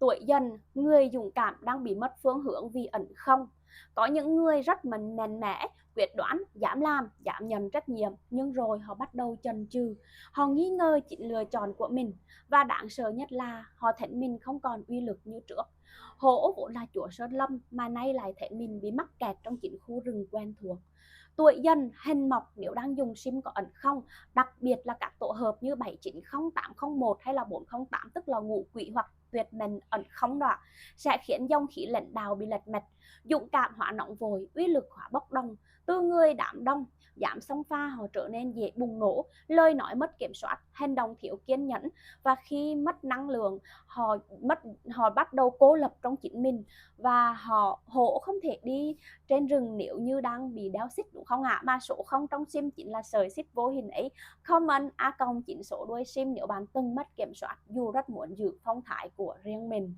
Tuổi dần, người dũng cảm đang bị mất phương hướng vì ẩn không. Có những người rất mạnh mẽ, quyết đoán, dám làm, dám nhận trách nhiệm, nhưng rồi họ bắt đầu chần chừ, họ nghi ngờ chính lựa chọn của mình, và đáng sợ nhất là họ thấy mình không còn uy lực như trước. Hổ vốn là chúa sơn lâm mà nay lại thấy mình bị mắc kẹt trong chính khu rừng quen thuộc. Tuổi dần hình mọc nếu đang dùng sim có ẩn không, đặc biệt là các tổ hợp như 790, 801 hay là 408, tức là ngũ quỷ hoặc tuyệt mệnh ẩn không đó, sẽ khiến dòng khí lãnh đạo bị lệch mạch, dũng cảm hóa nóng vội, uy lực hóa bốc đồng, từ người đám đông dám xông pha họ trở nên dễ bùng nổ, lời nói mất kiểm soát, hành động thiếu kiên nhẫn, và khi mất năng lượng, họ họ bắt đầu cô lập trong chính mình, và hổ không thể đi trên rừng nếu như đang bị đeo xích, đúng không ạ? Mà số không trong sim chính là sợi xích vô hình ấy. Comment a còng 9 số đuôi sim nếu bạn từng mất kiểm soát dù rất muốn giữ phong thái của riêng mình.